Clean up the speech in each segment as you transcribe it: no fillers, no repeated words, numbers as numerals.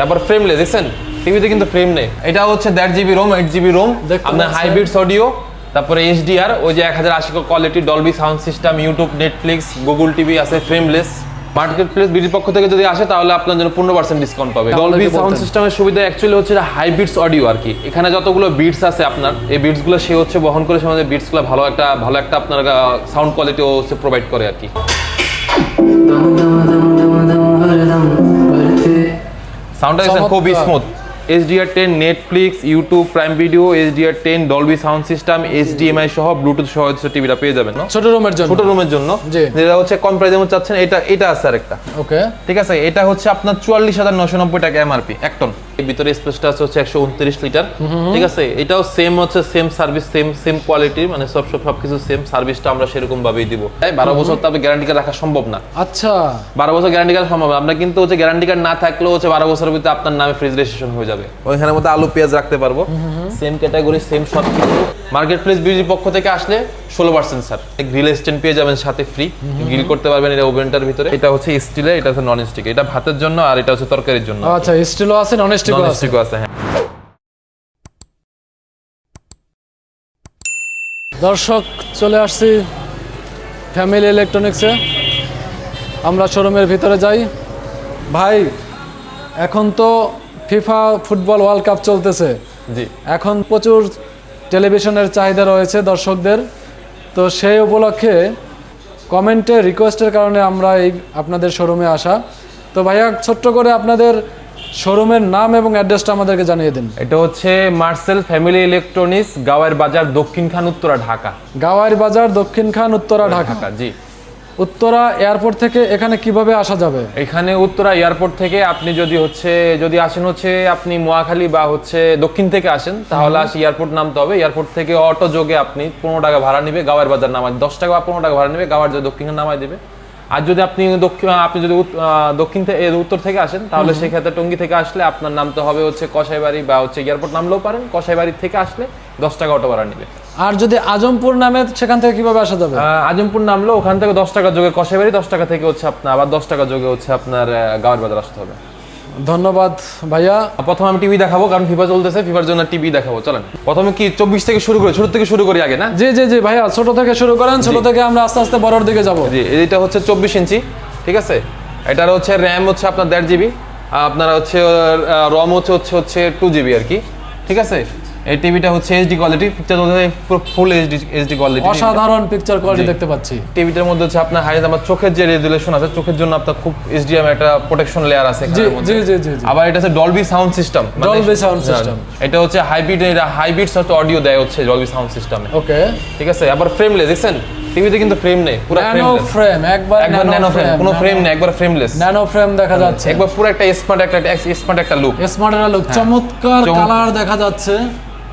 তারপর ফ্রেমলেস দেখছেন, টিভিতে কিন্তু ফ্রেম নেই। এটা হচ্ছে 1.5 জিবি রোম, 8 জিবি রোম, আপনার হাইব্রিড অডিও, তারপরে এইচডিআর, ওই যে 1080 quality, Dolby sound system, YouTube, Netflix, Google TV আছে, ফ্রেমলেস। মার্কেট প্লেস বিডির পক্ষ থেকে যদি আসে তাহলে আপনার জন্য 15% ডিসকাউন্ট পাবে। ডলবি সাউন্ড সিস্টেমের সুবিধা অ্যাকচুয়ালি হচ্ছে হাইব্রিডস অডিও আর কি। এখানে যতগুলো বিটস আছে আপনার, এই বিটস গুলো সে হচ্ছে বহন করে, সে বিটস গুলো ভালো একটা আপনার সাউন্ড কোয়ালিটি ও প্রোভাইড করে আর কি। সাউন্ডটা খুবই smooth. HDR10, Netflix, YouTube, prime video, HDR10, Dolby sound system, HDMI সহ ব্লুটুথ সহ টিভিটা পেয়ে যাবেন না ছোট রুমের জন্য যেটা হচ্ছে কম প্রাইসে চাচ্ছেন। এটা আছে আরেকটা, ওকে ঠিক আছে। এটা হচ্ছে আপনার 44,990 টাকা এমআরপি, এক টন। এর ভিতরে স্পেসটা আছে হচ্ছে 129 লিটার, ঠিক আছে। এটাও সেম হচ্ছে, সেম সার্ভিস, সেম কোয়ালিটির, মানে সবকিছু সেম। সার্ভিসটা আমরা সেরকম ভাবেই দিব। তাই 12 বছর তো আপনি গ্যারান্টি কার্ড রাখা সম্ভব না। আচ্ছা, 12 বছর গ্যারান্টি কার্ড সম্ভব না। আমরা কিন্তু হচ্ছে গ্যারান্টি কার্ড না থাকলেও হচ্ছে 12 বছরের ভিতরে আপনার নামে ফ্রিজ রেজিস্ট্রেশন হয়ে যাবে। ওইখানের মধ্যে আলু পেঁয়াজ রাখতে পারবো, সেম ক্যাটাগরি, সেম সব কিছু। মার্কেট প্লেস বিউটির পক্ষ থেকে আসলে 16% স্যার গ্রিল স্ট্যান্ড পেয়ে যাবেন সাথে ফ্রি, গ্রিল করতে পারবেন এটা ওভেনটার ভিতরে। এটা হচ্ছে স্টিলের, এটা হচ্ছে নন স্টিক। এটা ভাতের জন্য আর এটা হচ্ছে তরকারির জন্য। আচ্ছা, স্টিলও আছে, নন স্টিকও আছে। হ্যাঁ দর্শক, চলে আসছি ফ্যামিলি ইলেকট্রনিক্সে। আমরা শোরুমের ভিতরে যাই। ভাই, এখন তো ফিফা ফুটবল ওয়ার্ল্ড কাপ চলতেছে, জি। এখন প্রচুর টেলিভিশনের চাহিদা রয়েছে দর্শকদের। তো সেই উপলক্ষে কমেন্টে রিকোয়েস্টের কারণে আমরা আপনাদের শোরুমে আসা। তো ভাইয়া, ছোট্ট করে আপনাদের শোরুমের নাম এবং অ্যাড্রেসটা আমাদেরকে জানিয়ে দিন। এটা হচ্ছে মার্সেল ফ্যামিলি ইলেকট্রনিক্স, গাওয়ার বাজার, দক্ষিণ খান, উত্তরা, ঢাকা। গাওয়ার বাজার, দক্ষিণ খান, উত্তরা, ঢাকা। জি। উত্তরা এয়ারপোর্ট থেকে এখানে কিভাবে আসা যাবে? এখানে উত্তরা এয়ারপোর্ট থেকে আপনি যদি আসেন হচ্ছে আপনি নোয়াখালী বা হচ্ছে দক্ষিণ থেকে আসেন, তাহলে এয়ারপোর্ট নামতে হবে। এয়ারপোর্ট থেকে অটো যোগে আপনি 15 টাকা ভাড়া নেবে, গাওয়ার বাজার নামায় 10 টাকা বা 15 টাকা ভাড়া নেবে, গাওয়ার দক্ষিণে নামায় দেবে। আর যদি আপনি দক্ষিণ থেকে উত্তর থেকে আসেন, তাহলে সেক্ষেত্রে টঙ্গী থেকে আসলে আপনার নামতে হবে হচ্ছে কসাইবাড়ি, বা হচ্ছে এয়ারপোর্ট নামলেও পারেন। কসাইবাড়ি থেকে আসলে 10 টাকা অটো ভাড়া নেবে। আর যদি আজমপুর নামে, সেখান থেকে কিভাবে আসা যাবে? আজমপুর নামলো ওখান থেকে 10 টাকা যোগে কসাইবাড়ি, 10 টাকা থেকে হচ্ছে আপনার আবার 10 টাকা যোগে হচ্ছে আপনার গাওয়ার বাজার আসতে হবে। ধন্যবাদ ভাইয়া। প্রথমে আমি টিভি দেখাবো, কারণ ফিফা চলতেছে, ফিফার জন্য টিভি দেখাবো। চলেন প্রথমে কি 24 থেকে শুরু করি আগে, না? জি জি জি ভাইয়া, ছোট থেকে শুরু করেন, ছোট থেকে আমরা আস্তে আস্তে বড়র দিকে যাব। জি, এটা হচ্ছে 24 ইঞ্চি, ঠিক আছে। এটার হচ্ছে র্যাম হচ্ছে আপনার 1.5 জিবি, আপনার হচ্ছে রম হচ্ছে 2 জিবি আর কি, ঠিক আছে। এই টিভিটা হচ্ছে HD quality, picture full HD quality, অসাধারণ পিকচার কোয়ালিটি দেখতে পাচ্ছি। টিভিটার মধ্যে হচ্ছে আপনার আমার চোখের যে রেজুলেশন আছে, চোখের জন্য আপনার খুব এইচডিএমআই একটা প্রোটেকশন লেয়ার আছে এখানের মধ্যে। জি জি জি। আবার এটা হচ্ছে Dolby sound system, Dolby sound system. এটা হচ্ছে হাইব্রিড সাথে অডিও দেয় হচ্ছে ডলবি সাউন্ড সিস্টেমে, ওকে ঠিক আছে। আবার ফ্রেমলেস দেখছেন, টিভিতে কিন্তু ফ্রেম নেই, পুরো ফ্রেমলেস, একবার ন্যানো ফ্রেম, কোনো ফ্রেম নেই, একবার ফ্রেমলেস, ন্যানো ফ্রেম দেখা যাচ্ছে, একবার পুরো একটা স্মার্ট একটা লুক, চমৎকার কালার দেখা যাচ্ছে।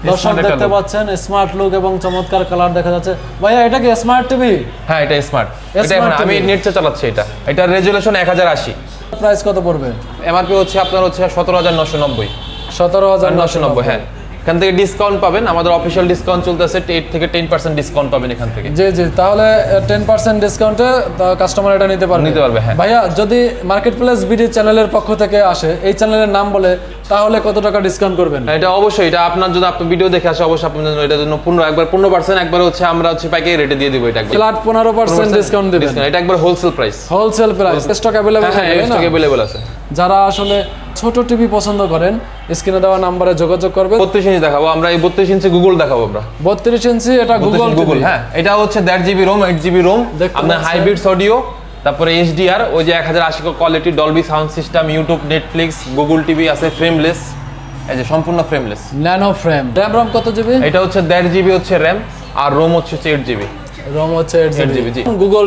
দর্শক দেখতে পাচ্ছেন স্মার্ট লুক এবং চমৎকার কালার দেখা যাচ্ছে। ভাইয়া, এটা কি স্মার্ট টিভি? হ্যাঁ, এটা স্মার্ট। এটা এখন আমি নেটে চালাচ্ছি। এটার রেজুলেশন 1080। প্রাইস কত পড়বে? এমআরপি হচ্ছে আপনার হচ্ছে 17,990। 17,990, হ্যাঁ। এখান থেকে ডিসকাউন্ট পাবেন, আমাদের অফিশিয়াল ডিসকাউন্ট চলতেছে, 8 থেকে 10% ডিসকাউন্ট পাবেন এখান থেকে। জি জি, তাহলে 10% ডিসকাউন্টে কাস্টমার এটা নিতে পারবে। হ্যাঁ ভাইয়া, যদি মার্কেট প্লেস বিডি চ্যানেলের পক্ষ থেকে আসে, এই চ্যানেলের নাম বলে, তাহলে কত টাকা ডিসকাউন্ট করবেন? এটা অবশ্যই, এটা আপনার যদি আপনি ভিডিও দেখে আসে, অবশ্যই আপনার জন্য এটার জন্য 15% একবার হচ্ছে আমরা হচ্ছে পাইকারি রেটে দিয়ে দিব। এটা ফ্ল্যাট 15% ডিসকাউন্ট দিবেন। এটা একবার হোলসেল প্রাইস। স্টক अवेलेबल হ্যাঁ, স্টক अवेलेबल আছে। যারা আসলে ছোট টিভি পছন্দ করেন, স্ক্রিনে দেওয়া নম্বরে যোগাযোগ করবেন। 32 ইঞ্চি দেখাবো আমরা, এই 32 ইঞ্চি গুগল দেখাবো আমরা। 32 ইঞ্চি এটা গুগল, হ্যাঁ। এটা হচ্ছে 1.5 জিবি রোম, 8 জিবি রোম, আপনার হাইব্রিড অডিও, তারপরে এইচডিআর, ওই যে 1080 quality, Dolby sound system, YouTube, Netflix, Google TV আছে, ফ্রেমলেস, এই যে সম্পূর্ণ frameless, nano frame. RAM ROM কত জিবি? এটা হচ্ছে 1.5 জিবি হচ্ছে র্যাম, আর রোম হচ্ছে 8 জিবি। রম হচ্ছে 8 জিবি। জি। Google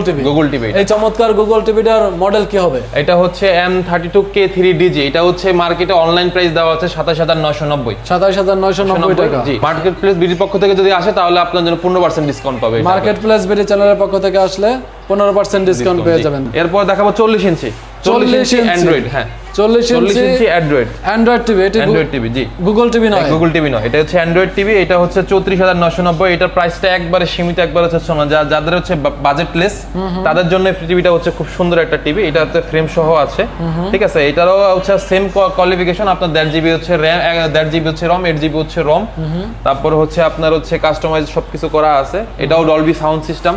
TV. এই চমৎকার গুগল টিভিটার মডেল কি হবে? এটা হচ্ছে M32K3DG। এটা হচ্ছে মার্কেটে অনলাইন প্রাইস দেওয়া আছে 27,990। 27,990 টাকা। জি। মার্কেট প্লেস বিডির পক্ষ থেকে যদি আসে, তাহলে আপনার জন্য 15% ডিসকাউন্ট পাবে। মার্কেট প্লেস বিডি চ্যানেলের পক্ষ থেকে আসলে 15% ডিসকাউন্ট পেয়ে যাবেন। এরপর দেখাবো 40 ইঞ্চি। 40 ইঞ্চি অ্যান্ড্রয়েড। হ্যাঁ, 40 ইঞ্চি ইঞ্চি অ্যান্ড্রয়েড টিভি, এটি অ্যান্ড্রয়েড টিভি, জি গুগল টিভি নয়, গুগল টিভি নয়, এটা হচ্ছে অ্যান্ড্রয়েড টিভি। এটা হচ্ছে 34,990। এটার প্রাইসটা একবারে সীমিত, একবারে হচ্ছে যাদের হচ্ছে বাজেটলেস তাদের জন্য টিভিটা হচ্ছে খুব সুন্দর একটা টিভি। এটা হচ্ছে ফ্রেম সহ আছে, ঠিক আছে। এটারও হচ্ছে সেম কোয়ালিফিকেশন, আপনার 1.5 জিবি হচ্ছে র্যাম, 1.5 জিবি হচ্ছে রম, 8 জিবি হচ্ছে রম। তারপর হচ্ছে আপনার হচ্ছে কাস্টমাইজ সবকিছু করা আছে। এটাও ডলবি সাউন্ড সিস্টেম,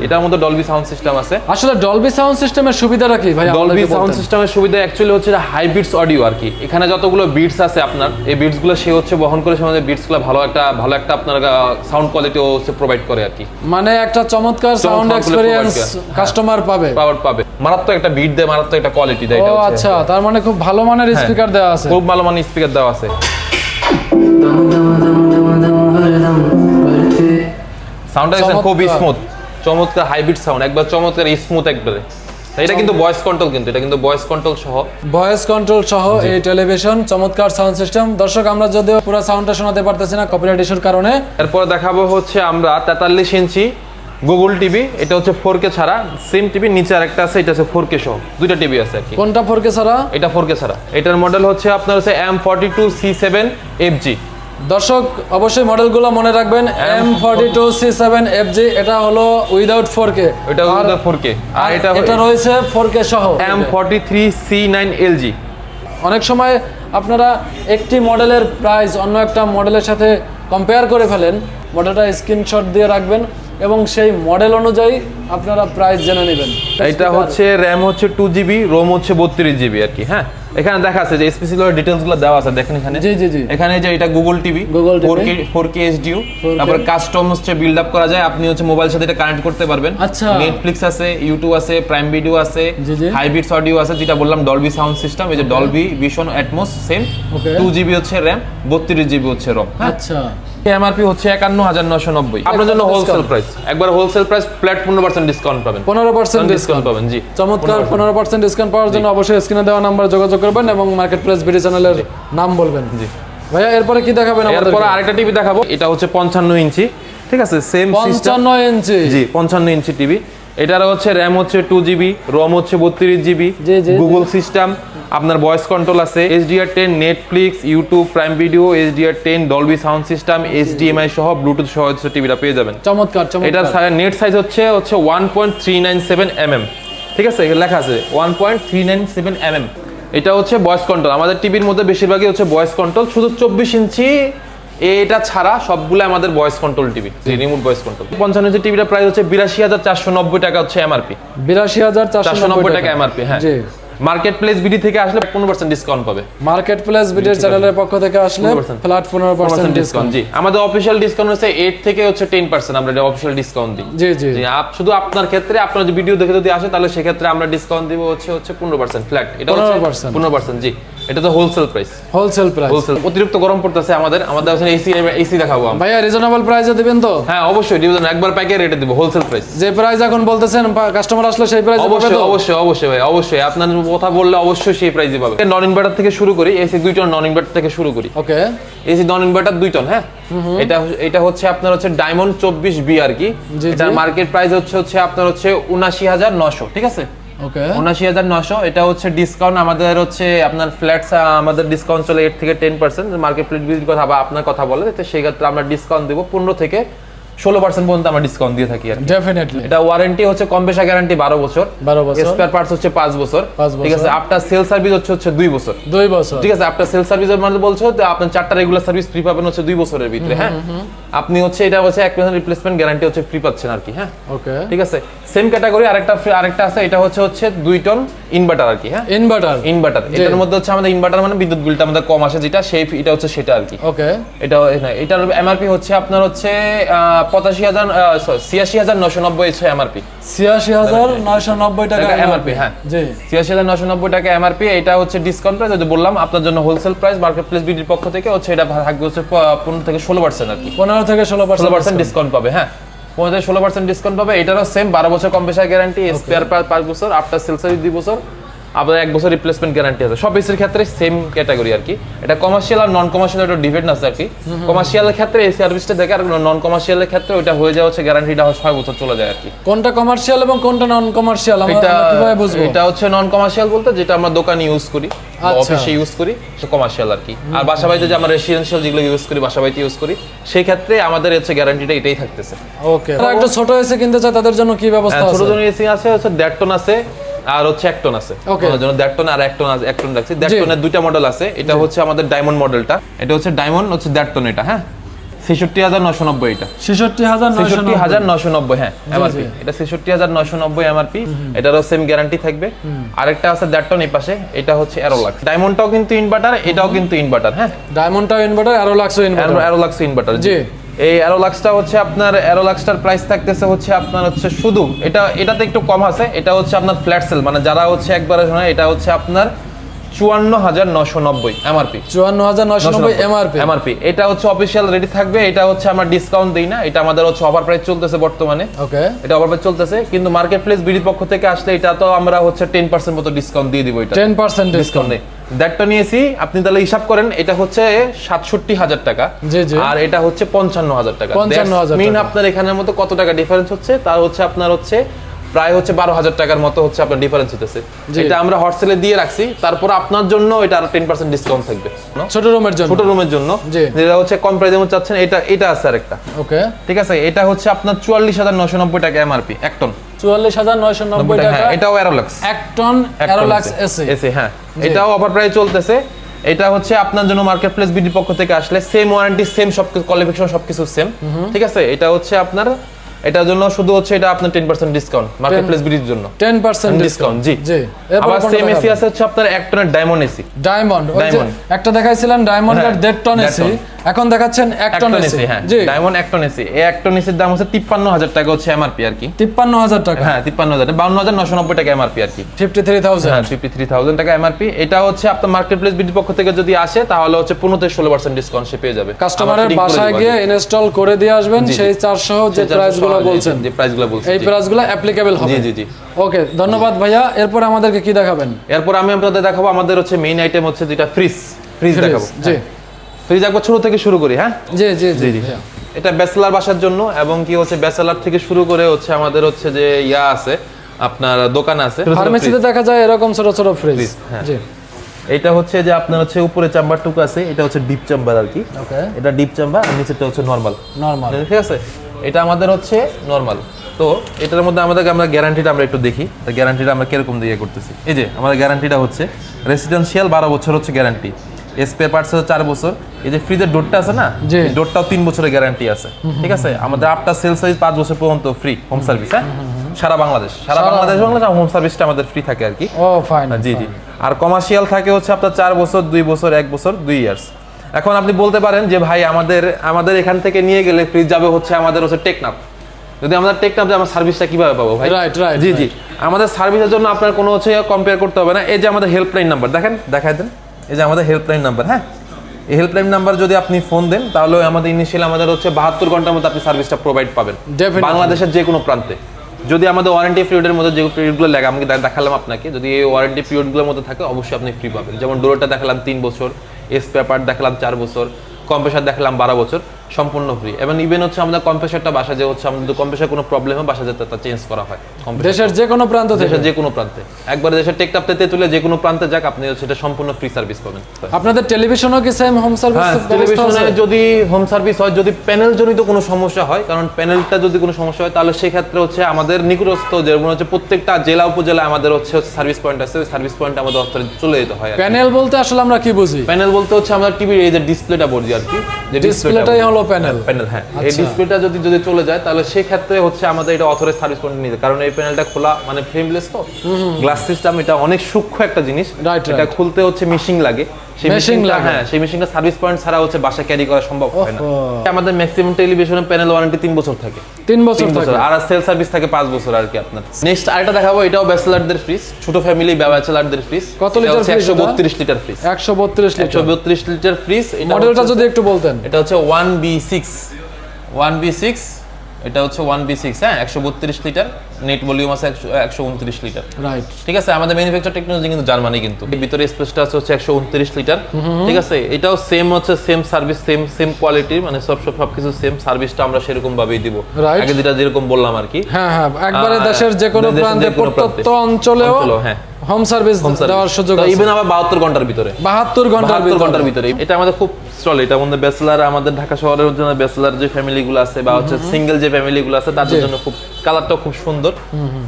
এটার মধ্যে ডলবি সাউন্ড সিস্টেম আছে। আসলে ডলবি সাউন্ড সিস্টেমের সুবিধাটা কি ভাই? ডলবি সাউন্ড সিস্টেমের সুবিধা অ্যাকচুয়ালি হচ্ছে হাইব্রিডস অডিও আর কি। এখানে যতগুলো বিটস আছে আপনার, এই বিটস গুলো সে হচ্ছে বহন করে, সে বিটস গুলো ভালো একটা আপনার সাউন্ড কোয়ালিটি হচ্ছে প্রোভাইড করে আর কি। মানে একটা চমৎকার সাউন্ড এক্সপেরিয়েন্স কাস্টমার পাবে, মারাত্মক একটা বিট দেয়, মারাত্মক একটা কোয়ালিটি দেয়। এটা হচ্ছে আচ্ছা, তার মানে খুব ভালো মানের স্পিকার দেওয়া আছে, খুব ভালো মানের স্পিকার দেওয়া আছে। সাউন্ডটা খুব স্মুথ, চমৎকার হাইব্রিড সাউন্ড, একবার চমৎকার স্মুথ একবারে। এটা কিন্তু ভয়েস কন্ট্রোল, কিন্তু এটা কিন্তু ভয়েস কন্ট্রোল সহ এই টেলিভিশন চমৎকার সাউন্ড সিস্টেম। দর্শক, আমরা যদিও পুরো সাউন্ডটা শোনাতে পারতেছি না কপিরাইট ইস্যুর কারণে। এরপর দেখাবো হচ্ছে আমরা 43 ইঞ্চি গুগল টিভি। এটা হচ্ছে 4K ছাড়া, সেম টিভি নিচে আরেকটা আছে, এটা হচ্ছে 4K সহ, দুইটা টিভি আছে আর কি। কোনটা 4K ছাড়া? এটা 4K ছাড়া। এটার মডেল হচ্ছে আপনার হচ্ছে M42C7FG। দর্শক, অবশ্যই মডেলগুলো মনে রাখবেন, M42C7FG। এটা হলো উইদাউট 4K, এটা উইদাউট 4K, আর এটা রয়েছে 4K সহ M43C9LG। অনেক সময় আপনারা একটি মডেলের প্রাইস অন্য একটা মডেলের সাথে কম্পেয়ার করে ফেলেন, মডেলটা স্ক্রিনশট দিয়ে রাখবেন এবং সেই মডেল অনুযায়ী আপনারা প্রাইস জেনে নেবেন। এটা হচ্ছে র্যাম হচ্ছে 2 জিবি, রোম হচ্ছে 32 জিবি আর কি। হ্যাঁ, এখানে দেখা আছে যে স্পেসিফিক ডিটেইলস গুলো দেওয়া আছে, দেখেন এখানে। জি। এখানে যে এটা গুগল টিভি 4K HDU, তারপর কাস্টম হচ্ছে বিল্ড আপ করা যায়, আপনি হচ্ছে মোবাইল সাথে এটা কানেক্ট করতে পারবেন। আচ্ছা, নেটফ্লিক্স আছে, ইউটিউব আছে, প্রাইম ভিডিও আছে, হাইব্রিডস অডিও আছে, যেটা বললাম ডলবি সাউন্ড সিস্টেম, এই যে Dolby vision atoms same. 2 GB হচ্ছে র্যাম, 32 জিবি হচ্ছে রম। আচ্ছা, এমআরপি হচ্ছে 51,990। আপনার জন্য হোলসেল প্রাইস, একবার হোলসেল প্রাইস, ফ্ল্যাট 15% ডিসকাউন্ট পাবেন। 15% ডিসকাউন্ট পাবেন, জি। চমৎকার 15% ডিসকাউন্ট পাওয়ার জন্য অবশ্যই স্ক্রিনে দেওয়া নাম্বারে যোগাযোগ করবেন এবং মার্কেট প্লেস বিডি চ্যানেলের নাম বলবেন। জি ভাইয়া, এরপরে কি দেখাবেন আমাদের? এরপর আরেকটা টিভি দেখাবো। এটা হচ্ছে 55 ইঞ্চি, ঠিক আছে, সেম সিস্টেম। 55 ইঞ্চি, জি 55 ইঞ্চি টিভি। এটার হচ্ছে র্যাম হচ্ছে 2 জিবি, রম হচ্ছে 32 জিবি, গুগল সিস্টেম, আপনার ভয়েস কন্ট্রোল আছে, HDR10, Netflix, YouTube, prime video, HDR10, Dolby sound system, HDMI সহ, ব্লুটুথ সহ হচ্ছে টিভিটা পেয়ে যাবেন। চমৎকার। এটার নেট সাইজ হচ্ছে 1.397 mm, ঠিক আছে, লেখা আছে 1.397 mm। এটা হচ্ছে ভয়েস কন্ট্রোল। আমাদের টিভির মধ্যে বেশিরভাগই হচ্ছে ভয়েস কন্ট্রোল, শুধু 24 ইঞ্চি এটা ছাড়া সবগুলো আমাদের voice control TV, remote voice control. 55 ইঞ্চি টিভিটা প্রাইস হচ্ছে 82,490 টাকা হচ্ছে এমআরপি। 82,490 টাকা এমআরপি। হ্যাঁ, মার্কেট প্লেস বিডি থেকে আসলে 15% ডিসকাউন্ট পাবে। মার্কেট প্লেস বিডি চ্যানেলের পক্ষ থেকে আসলে ফ্ল্যাট 15% ডিসকাউন্ট। জি, আমাদের অফিশিয়াল ডিসকাউন্ট হচ্ছে 8 থেকে হচ্ছে 10%, আমরা এটা অফিশিয়াল ডিসকাউন্ট দিই। জি, শুধু আপনার ক্ষেত্রে, আপনার যে ভিডিও দেখে যদি আসে তাহলে সেক্ষেত্রে আমরা ডিসকাউন্ট দিব হচ্ছে 15% ফ্ল্যাট। এটা হচ্ছে 15%। জি, এটা তো হোলসেল প্রাইস। অতিরিক্ত গরম পড়তেছে আমাদের হচ্ছে এসি দেখাবো আমরা। ভাইয়া, রিজনেবল প্রাইসে দিবেন তো? হ্যাঁ, অবশ্যই একবার পাইকারি রেটে দেব, হোলসেল প্রাইস। যে প্রাইস এখন বলতেছেন, কাস্টমার আসলে সেই প্রাইসে পাবে তো? অবশ্যই ভাই, অবশ্যই আপনার কথা বললে অবশ্যই সেই প্রাইসে পাবে। নন ইনভার্টার থেকে শুরু করি, এসি 2 টন নন ইনভার্টার থেকে শুরু করি। ওকে, এসি নন ইনভার্টার 2 টন। হ্যাঁ, এটা হচ্ছে আপনার হচ্ছে ডায়মন্ড 24B আর কি। এটার মার্কেট প্রাইস হচ্ছে আপনার হচ্ছে 79,900, ঠিক আছে। ওকে, 79,900। এটা হচ্ছে ডিসকাউন্ট আমাদের হচ্ছে আপনার ফ্ল্যাটস, আমাদের ডিসকাউন্ট চলে 8 থেকে 10%। মার্কেট প্লেস বিডির কথা বা আপনার কথা বলে, তো সেই ক্ষেত্রে আমরা ডিসকাউন্ট দেব 15 থেকে 16% পর্যন্ত আমরা ডিসকাউন্ট দিয়ে থাকি আর ডেফিনেটলি। এটা ওয়ারেন্টি হচ্ছে কম বেশি গ্যারান্টি 12 বছর, স্পেয়ার পার্টস হচ্ছে 5 বছর, ঠিক আছে। আফটার সেল সার্ভিস হচ্ছে 2 বছর, ঠিক আছে। আফটার সেল সার্ভিস মানে বলছো আপনার 4টা রেগুলার সার্ভিস ফ্রি পাবেন হচ্ছে 2 বছরের ভিতরে। হ্যাঁ, আপনি হচ্ছে এটা হচ্ছে 1% রিপ্লেসমেন্ট গ্যারান্টি হচ্ছে ফ্রি পাচ্ছেন আর কি। হ্যাঁ, ওকে, ঠিক আছে। সেম ক্যাটাগরি আরেকটা আছে, এটা হচ্ছে 2 টন ইনভার্টার আর কি। হ্যাঁ, ইনভার্টার এটার মধ্যে হচ্ছে আমাদের ইনভার্টার মানে বিদ্যুৎ বিলটা আমাদের কম আসে, যেটা সেই এটা হচ্ছে সেটা আর কি। ওকে, এটার এমআরপি হচ্ছে আপনার হচ্ছে 86,990 হচ্ছে এমআরপি। 86,990 টাকা এমআরপি। হ্যাঁ, জি, 86,990 টাকা এমআরপি। এটা হচ্ছে ডিসকাউন্ট প্রাইস, যেটা বললাম আপনার জন্য হোলসেল প্রাইস। মার্কেট প্লেস বিডির পক্ষ থেকে হচ্ছে এটা থাকবে হচ্ছে 15 থেকে 16% আর কি। 15 থেকে 16% ডিসকাউন্ট পাবে। হ্যাঁ, 15 থেকে 16% ডিসকাউন্ট পাবে। এটারও সেম 12 বছর কম বেশি গ্যারান্টি, স্পেয়ার পার্ট 5 বছর, আফটার সেল সার্ভিস 2 বছর, আপনার 1 বছর রিপ্লেসমেন্ট গ্যারান্টি আছে সব এসির ক্ষেত্রে সেম ক্যাটাগরি আর কি। এটা কমার্শিয়াল আর নন কমার্শিয়াল একটা ডিফারেন্ট আছে আর কি। কমার্শিয়ালের ক্ষেত্রে এই সার্ভিসটা দেখে, আর নন কমার্শিয়ালের ক্ষেত্রে ওটা হয়ে যাওয়া হচ্ছে গ্যারান্টিটা 6 বছর চলে যায় আর কি। কোনটা কমার্শিয়াল এবং কোনটা নন কমার্শিয়াল আমরা কিভাবে বুঝবো? এটা হচ্ছে নন কমার্শিয়াল বলতে যেটা আমরা দোকানে ইউজ করি, অফিসে ইউজ করি, সেটা কমার্শিয়াল আর কি। আর বাসাবাড়িতে যে আমরা রেসিডেন্সিয়াল যেগুলো ইউজ করি, বাসাবাড়িতে ইউজ করি, সেই ক্ষেত্রে আমাদের হচ্ছে গ্যারান্টিটা এটাই থাকতেছে। ওকে, যারা একটা ছোট এসি কিনতে চায় তাদের জন্য কি ব্যবস্থা আছে? ছোট জনের এসি আছে হচ্ছে 1.5 টন আছে আর হচ্ছে 1 টন আছে। ওনার জন্য 1.5 টন আর 1 টন আছে, 1 টন রাখছি। 1.5 টনের দুইটা মডেল আছে। এটা হচ্ছে আমাদের ডায়মন্ড মডেলটা, এটা হচ্ছে ডায়মন্ড হচ্ছে 1.5 টন এটা, হ্যাঁ ৬৬,৯৯০ এটা ৬৬,৯৯০ হ্যাঁ এমআরপি। এটা ৬৬,৯৯০ এমআরপি। এটারও সেম গ্যারান্টি থাকবে। আরেকটা আছে 1.5 টন এই পাশে, এটা হচ্ছে অ্যারোলাক্স। ডায়মন্ডটাও কিন্তু ইনভার্টার, এটাও কিন্তু ইনভার্টার, হ্যাঁ ডায়মন্ডটাও ইনভার্টার, অ্যারোলাক্সও ইনভার্টার। অ্যারোলাক্স ইনভার্টার জি। এই অ্যারোলাক্সটা হচ্ছে আপনার, অ্যারোলাক্সটার প্রাইস থাকতেছে হচ্ছে আপনার হচ্ছে শুধু এটাতে একটু কম আছে। এটা হচ্ছে আপনার ফ্ল্যাট সেল, মানে যারা হচ্ছে একবারে শোনায়, এটা হচ্ছে আপনার ৫৪,৯৯০ এমআরপি। ৫৪,৯৯০ এমআরপি। এটা হচ্ছে অফিশিয়াল রেডি থাকবে। এটা হচ্ছে আমরা ডিসকাউন্ট দেই না, এটা আমাদের হচ্ছে অফার প্রাইস চলতেছে বর্তমানে। ওকে, এটা অফার প্রাইস চলতেছে, কিন্তু মার্কেট প্লেস বিডির পক্ষ থেকে আসলে এটা তো আমরা হচ্ছে 10% মতো ডিসকাউন্ট দিয়ে দিব। এটা 10% ডিসকাউন্ট নেই। দ্যাটটা নিয়েছি, আপনি তাহলে হিসাব করেন, এটা হচ্ছে ৬৭,০০০ টাকা আর এটা হচ্ছে ৫৫,০০০ টাকা। ৫৫,০০০ মিন আপনার এখানের মতো কত টাকা ডিফারেন্স হচ্ছে? তার হচ্ছে আপনার হচ্ছে প্রায় হচ্ছে ১২,০০০ টাকার মতো হচ্ছে আপনার ডিফারেন্স হইতেছে। এটা আমরা হটসেলে দিয়ে রাখছি, তারপর আপনার জন্য এটা আরো 10% ডিসকাউন্ট থাকবে ছোট রুমের জন্য। ছোট রুমের জন্য যেটা হচ্ছে কম প্রাইসে চাচ্ছেন, এটা আছে আরেকটা। ওকে, ঠিক আছে, এটা হচ্ছে আপনার ৪৪,৯৯০ টাকা এমআরপি ১ টন। ৪৪,৯৯০ টাকা, এটাও অ্যারোলাক্স 1 টন অ্যারোলাক্স এসি, হ্যাঁ এটাও অফার প্রাইস চলতেছে। এটা হচ্ছে আপনার জন্য মার্কেট প্লেস বিডি পক্ষ থেকে আসলে সেম ওয়ারেন্টি, সেম সবকিছু, কোয়ালিফিকেশন সবকিছু সেম। ঠিক আছে, এটা হচ্ছে আপনার, এটার জন্য শুধু হচ্ছে এটা আপনার 10% ডিসকাউন্ট মার্কেট প্লেস বিডির জন্য। 10% ডিসকাউন্ট জি। আবার সেম এসি আছে হচ্ছে আপনার 1 টনের ডায়মন্ড এসি। ডায়মন্ড একটা দেখাইছিলাম, ডায়মন্ডের 1.5 টন এসি, এখন দেখাচ্ছেন 1 টন এসি। হ্যাঁ ডায়মন্ড 1 টন এসি। এই 1 টন এসির দাম হচ্ছে ৫৩,০০০ টাকা হচ্ছে এমআরপি আর কি। ৫৩,০০০ টাকা, হ্যাঁ ৫৩,০০০, ৫২,৯৯০ টাকা এমআরপি আর কি। 53,000, হ্যাঁ 53,000 টাকা এমআরপি। এটা হচ্ছে আপনার মার্কেট প্লেস বিডির পক্ষ থেকে যদি আসে, তাহলে হচ্ছে 15-16% ডিসকাউন্ট সে পেয়ে যাবে। কাস্টমারের বাসায় গিয়ে ইনস্টল করে দিয়ে আসবেন, সেই ৪০০ যে প্রাইসগুলো বলছেন, যে প্রাইসগুলো বলছেন, এই প্রাইসগুলো অ্যাপ্লিকেবল হবে। জি জি জি। ওকে, ধন্যবাদ ভাইয়া। এরপর আমাদেরকে কি দেখাবেন? এরপর আমি আপনাদের দেখাবো, আমাদের হচ্ছে মেইন আইটেম হচ্ছে যেটা ফ্রিজ দেখাবো। জি, ফ্রিজ একবার ছোট থেকে শুরু করি। হ্যাঁ জি জি জি। এটা ব্যাচেলার বাসার জন্য, এবং কি হচ্ছে ব্যাচেলার থেকে শুরু করে হচ্ছে আমাদের হচ্ছে যে ইয়া আছে, আপনার দোকান আছে, ফার্মেসিতে দেখা যায় এরকম ছোট ছোট ফ্রিজ। জি, এটা হচ্ছে যে আপনার হচ্ছে উপরে চেম্বারটুকু আছে, এটা হচ্ছে ডিপ চেম্বার আর কি। ওকে, এটা ডিপ চেম্বার আর নিচেরটা হচ্ছে নরমাল। ঠিক আছে, এটা আমাদের হচ্ছে নরমাল। তো এটার মধ্যে আমরা গ্যারান্টিটা আমরা একটু দেখি, গ্যারান্টিটা আমরা কিরকম দিয়ে করতেছি। এই যে আমাদের গ্যারান্টিটা হচ্ছে রেসিডেন্সিয়াল 12 বছর হচ্ছে গ্যারান্টি, স্পেয়ার পার্টস হচ্ছে 4 বছর। এই যে ফ্রিজের ডোরটা আছে না, ডোরটাও 3 বছরের গ্যারান্টি আছে। ঠিক আছে, আমাদের আফটার সেল সার্ভিস 5 বছর পর্যন্ত ফ্রি হোম সার্ভিস। হ্যাঁ সারা বাংলাদেশ হোম সার্ভিসটা আমাদের ফ্রি থাকে আর কি। ও ফাইন। জি জি। আর কমার্শিয়াল থাকে হচ্ছে আপনার 4 বছর, 2 বছর, 1 বছর, 2 ইয়ার্স। এখন আপনি বলতে পারেন যে ভাই আমাদের এখান থেকে নিয়ে গেলে ফ্রিজ যাবে হচ্ছে আমাদের হচ্ছে টেকনাফ। যদি আমাদের টেকনাফ যে আমার সার্ভিসটা কিভাবে পাবো ভাই? জি জি। আমাদের সার্ভিসের জন্য আপনার কোনো হচ্ছে কম্পেয়ার করতে হবে না। এই যে আমাদের হেল্পলাইন নাম্বার দেখাই দেন, এই যে আমাদের হেল্পলাইন নাম্বার। হ্যাঁ, এই হেল্পলাইন নাম্বার যদি আপনি ফোন দেন, তাহলে আমাদের ইনিশিয়াল আমাদের হচ্ছে 72 ঘন্টার মধ্যে আপনি সার্ভিসটা প্রোভাইড পাবেন বাংলাদেশের যে কোনো প্রান্তে। যদি আমাদের ওয়ারেন্টি পিরিয়ডের মধ্যে যে পিরিয়ডগুলো লাগে, আমি দেখালাম আপনাকে, যদি এই ওয়ারেন্টি পিরিয়ডগুলোর মধ্যে থাকে, অবশ্যই আপনি ফ্রি পাবেন। যেমন ডোরটা দেখালাম 3 বছর, স্পেয়ার পার্ট দেখালাম 4 বছর, কম্প্রেসার দেখালাম 12 বছর, সম্পূর্ণ ফ্রি। এবং ইভেন হচ্ছে আমাদের কম্প্রেসারটা বাসা যে হচ্ছে আমাদের কম্প্রেসার কোনো প্রবলেম হয় বাসা যেতে তা চেঞ্জ করা হয় দেশের যে কোনো প্রান্ত থেকে, দেশের যে কোনো প্রান্তে। একবার দেশের টেকটাপ থেকে তুলে যে কোনো প্রান্তে যাক, আপনি সেটা সম্পূর্ণ ফ্রি সার্ভিস পাবেন। আপনাদের টেলিভিশনও কি সেম হোম সার্ভিস? টেলিভিশনে যদি হোম সার্ভিস হয়, যদি প্যানেল জনিত কোনো সমস্যা হয়, কারণ প্যানেলটা যদি কোনো সমস্যা হয়, তাহলে সেই ক্ষেত্রে হচ্ছে আমাদের নিকটস্থ যেমন হচ্ছে প্রত্যেকটা জেলা উপজেলা আমাদের হচ্ছে সার্ভিস পয়েন্ট আছে, ওই সার্ভিস পয়েন্টে আমাদের অর্থে চলে যেতে হয়। প্যানেল বলতে আসলে আমরা কি বুঝি? প্যানেল বলতে হচ্ছে আমাদের টিভির এই যে ডিসপ্লেটা বলি আর কি, যে ডিসপ্লেটাই হলো প্যানেল। হ্যাঁ, এই ডিসপ্লেটা যদি চলে যায়, তাহলে সেই ক্ষেত্রে হচ্ছে আমাদের এটা অথরাইজড সার্ভিস পয়েন্ট নিতে, কারণ এই প্যানেলটা খোলা মানে ফ্রেমলেস তো গ্লাস সিস্টেম, এটা অনেক সূক্ষ্ম একটা জিনিস। এটা খুলতে হচ্ছে মেশিং লাগে, সেই মেশিনটা সার্ভিস পয়েন্ট ছাড়া হচ্ছে বাসা ক্যারি করা সম্ভব হয় না। আমাদের ম্যাক্সিমাম টেলিভিশনের প্যানেল ওয়ারেন্টি 3 বছর থাকে। 3 বছর আর সেল সার্ভিস থাকে 5 বছর আর কি আপনার। নেক্সট আরেকটা দেখাবো, এটাও ব্যাচেলারদের ফ্রিজ, ছোট ফ্যামিলি ব্যাচেলারদের ফ্রিজ। কত litre fridge? 132 litre fridge. 132 litre fridge. মডেলটা যদি একটু বলতেন। এটা হচ্ছে 1B6 এটা হচ্ছে 1B6, হ্যাঁ 132 লিটার, নেট ভলিউম আছে 129 লিটার। রাইট, ঠিক আছে, আমাদের ম্যানুফ্যাকচার টেকনোলজি কিন্তু জার্মানি, কিন্তু ভিতরে স্পেসটা আছে হচ্ছে 129 লিটার। ঠিক আছে, এটাও সেম হচ্ছে, সেম সার্ভিস, সেম কোয়ালিটির, মানে সবকিছু সেম, সার্ভিসটা আমরা সেরকম ভাবেই দিব, Right. আগে যেটা যেরকম বললাম আর কি। হ্যাঁ হ্যাঁ, একবারে দেশের যে কোনো প্রান্তে, প্রত্যন্ত অঞ্চলেও হ্যাঁ হোম সার্ভিস দেওয়ার সুযোগ আছে। ইভেন আবার 72 ঘন্টার ভিতরে, 72 ঘন্টার ভিতরে। এটা আমাদের খুব চলে, এটা আমাদের ব্যাচেলার, আমাদের ঢাকা শহরের জন্য ব্যাচেলার যে ফ্যামিলিগুলো আছে বা হচ্ছে সিঙ্গেল যে ফ্যামিলিগুলো আছে তাদের জন্য খুব, কালারটাও খুব সুন্দর।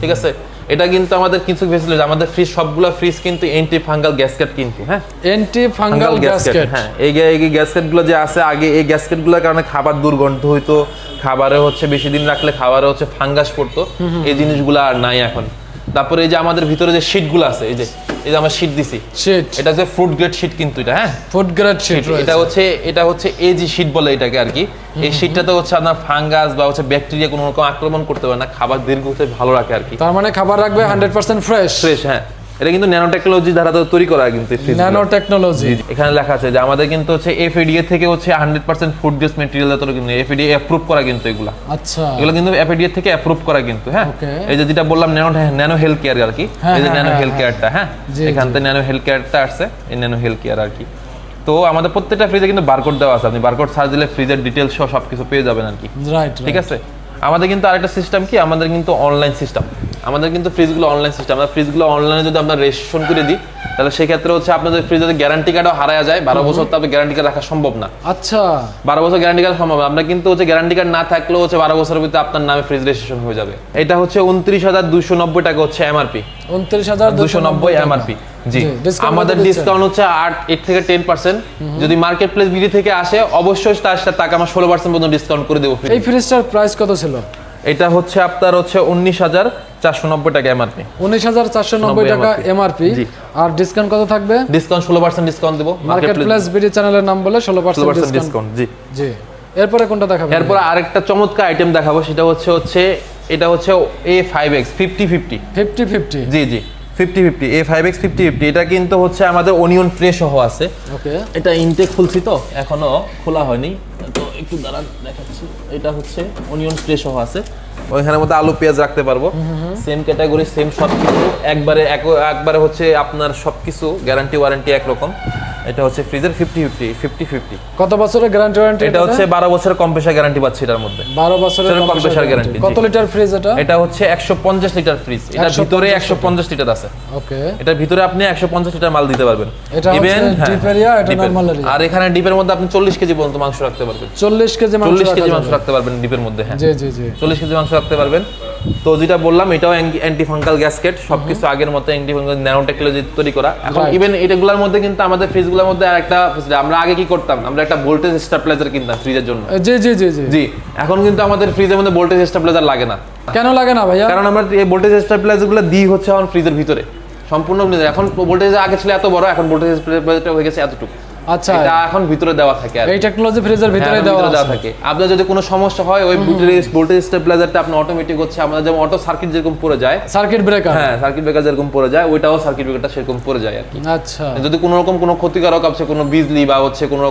ঠিক আছে, এটা কিন্তু আমাদের কিছু ফেসিলিটি, আমাদের ফ্রিজ সবগুলো ফ্রিজ কিন্তু অ্যান্টি ফাঙ্গাল গ্যাসকেট কিন্তু, হ্যাঁ অ্যান্টি ফাঙ্গাল গ্যাসকেট। হ্যাঁ, এই গ্যাসকেটগুলো যে আছে, আগে এই গ্যাসকেটগুলোর কারণে খাবার দুর্গন্ধ হইতো, খাবারে হচ্ছে বেশি দিন রাখলে খাবারে হচ্ছে ফাঙ্গাস পড়তো, এই জিনিসগুলো আর নাই এখন। তারপরে এই যে আমাদের ভিতরে যে শীটগুলো আছে, এই যে আমরা শীট দিছি, শীট, এটা হচ্ছে ফুড গ্রেড শীট কিন্তু এটা, হ্যাঁ ফুড গ্রেড শীট। এটা হচ্ছে এজি শীট বলে এটাকে আর কি। এই শীটটাতে হচ্ছে আপনার ফাঙ্গাস বা হচ্ছে ব্যাকটেরিয়া কোনো রকম আক্রমণ করতে পারে না, খাবার দীর্ঘদিন ভালো রাখে আর কি। তার মানে খাবার রাখবে 100% ফ্রেশ। হ্যাঁ, এটা কিন্তু ন্যানো টেকনোলজি দ্বারা তৈরি করা কিন্তু ন্যানো টেকনোলজি। এখানে লেখা আছে যে আমাদের কিন্তু হচ্ছে এফএডিএ থেকে হচ্ছে 100% ফুড গ্রেড ম্যাটেরিয়াল তৈরি, কিন্তু এফএডিএ অ্যাপ্রুভ করা কিন্তু এগুলা। আচ্ছা, এগুলো কিন্তু এফএডিএ থেকে অ্যাপ্রুভ করা কিন্তু, হ্যাঁ। এই যে যেটা বললাম ন্যানো হেলথ কেয়ার আর কি, এই যে ন্যানো হেলথ কেয়ারটা, হ্যাঁ এখান থেকে ন্যানো হেলথ কেয়ারটা আসছে, এই ন্যানো হেলথ কেয়ার আর কি। তো আমাদের প্রত্যেকটা ফ্রিজে কিন্তু বারকোড দেওয়া আছে, আপনি বারকোড সার্চ দিলে ফ্রিজের ডিটেইলস সহ সবকিছু পেয়ে যাবেন আর কি। রাইট, ঠিক আছে, আমাদের কিন্তু আরেকটা সিস্টেম কি, আমাদের কিন্তু অনলাইন সিস্টেম, আমাদের কিন্তু ফ্রিজগুলো অনলাইন সিস্টেম। আমরা ফ্রিজগুলো অনলাইনে যদি আমরা রেজিস্ট্রেশন করে দিই, তাহলে সেই ক্ষেত্রে হচ্ছে আপনাদের ফ্রিজের গ্যারান্টি কার্ডও হারায় যায়, 12 বছর তো আপনি গ্যারান্টি কার্ড রাখা সম্ভব না। আচ্ছা, 12 বছর গ্যারান্টি কার্ড সম্ভব না, আমরা কিন্তু হচ্ছে গ্যারান্টি কার্ড না থাকলেও হচ্ছে 12 বছরের ভিতরে আপনার নামে ফ্রিজ রেজিস্ট্রেশন হয়ে যাবে। এটা হচ্ছে 29,290 টাকা হচ্ছে এমআরপি, 29,290 এমআরপি। জি, আমাদের ডিসকাউন্ট হচ্ছে 8 থেকে 10%। যদি মার্কেট প্লেস বিডি থেকে আসে অবশ্যই তার সাথে টাকা আমরা 16% পর্যন্ত ডিসকাউন্ট করে দেবো। এই ফ্রিজটার প্রাইস কত ছিল? এটা হচ্ছে আপনার হচ্ছে 19,490 টাকা এমআরপি, 19,490 টাকা এমআরপি। আর ডিসকাউন্ট কত থাকবে? ডিসকাউন্ট 16% ডিসকাউন্ট দেব। মার্কেট প্লেস বিডি চ্যানেলের নাম বলে 16% ডিসকাউন্ট। জি জি। এরপরে কোনটা দেখাবো? এরপর আরেকটা চমৎকার আইটেম দেখাবো, সেটা হচ্ছে এটা হচ্ছে A5X 50-50। জি 50-50 A5X 50-50। এটা কিন্তু হচ্ছে আমাদের অনিয়ন ট্রে সহ আছে। ওকে, এটা ইনটেক খুলছি তো এখনো খোলা হয়নি, তো একটু দাঁড়ান দেখাচ্ছি। এটা হচ্ছে অনিয়ন ট্রে সহ আছে, ওইখানের মধ্যে আলু পেঁয়াজ রাখতে পারবো, সেম ক্যাটাগরি, সেম সবকিছু, একবারে হচ্ছে আপনার সবকিছু গ্যারান্টি ওয়ারেন্টি একরকম। এটা হচ্ছে ফ্রিজের 50-50। কত বছরের গ্যারান্টি ওয়ারেন্টি? এটা হচ্ছে 12 বছরের কম্প্রেসার গ্যারান্টি পাচ্ছি এটার মধ্যে, 12 বছরের কম্প্রেসার গ্যারান্টি। কত লিটার ফ্রিজ এটা? এটা হচ্ছে 150 লিটার ফ্রিজ, এটার ভিতরে 150 লিটার আছে। ওকে, এটার ভিতরে আপনি 150 লিটার মাল দিতে পারবেন। এটা হচ্ছে ডিপ এরিয়া, এটা নরমাল এরিয়া। আর এখানে ডিপের মধ্যে আপনি 40 কেজি পর্যন্ত মাংস রাখতে পারবেন। 40 কেজি মাংস রাখতে পারবেন ডিপের মধ্যে, হ্যাঁ জি জি জি, 40 কেজি মাংস রাখতে পারবেন। তো যেটা বললাম, এটাও অ্যান্টি ফাঙ্গাল গ্যাসকেট, সবকিছু আগের মতো অ্যান্টি ফাঙ্গাল ন্যানো টেকনোলজি তৈরি করা। এখন ইভেন এটাগুলোর মধ্যে কিন্তু আমাদের ফ্রিজগুলোর মধ্যে আরেকটা, আমরা আগে কি করতাম, আমরা একটা ভোল্টেজ স্টেবিলাইজার কিনতাম ফ্রিজের জন্য। জি জি জি জি জি। এখন কিন্তু আমাদের ফ্রিজের মধ্যে ভোল্টেজ স্টেবিলাইজার লাগে না। কেন লাগে না ভাইয়া? কারণ আমরা এই ভোল্টেজ স্টেবিলাইজারগুলো দিই হচ্ছে এখন ফ্রিজের ভিতরে সম্পূর্ণ। এখন ভোল্টেজ আগে ছিল এত বড়, এখন ভোল্টেজ স্টেবিলাইজারটা হয়ে গেছে এতটুকু। আচ্ছা, এটা এখন ভিতরে দেওয়া থাকে, আর এই টেকনোলজি ফ্রিজের ভিতরে দেওয়া থাকে। আপনার যদি কোনো সমস্যা হয়, ওই ভোল্টেজ স্টেবিলাইজারটা আপনার অটোমেটিক হচ্ছে, আমাদের যেমন অটো সার্কিট যেরকম পড়ে যায়, সার্কিট ব্রেকার, হ্যাঁ সার্কিট ব্রেকার যেরকম পড়ে যায়, ওইটাও সার্কিট ব্রেকারটা সেরকম পড়ে যায় আর কি। আচ্ছা, যদি কোনো রকম কোনো ক্ষতিকারক আছে, কোনো বিজলি বা হচ্ছে কোনো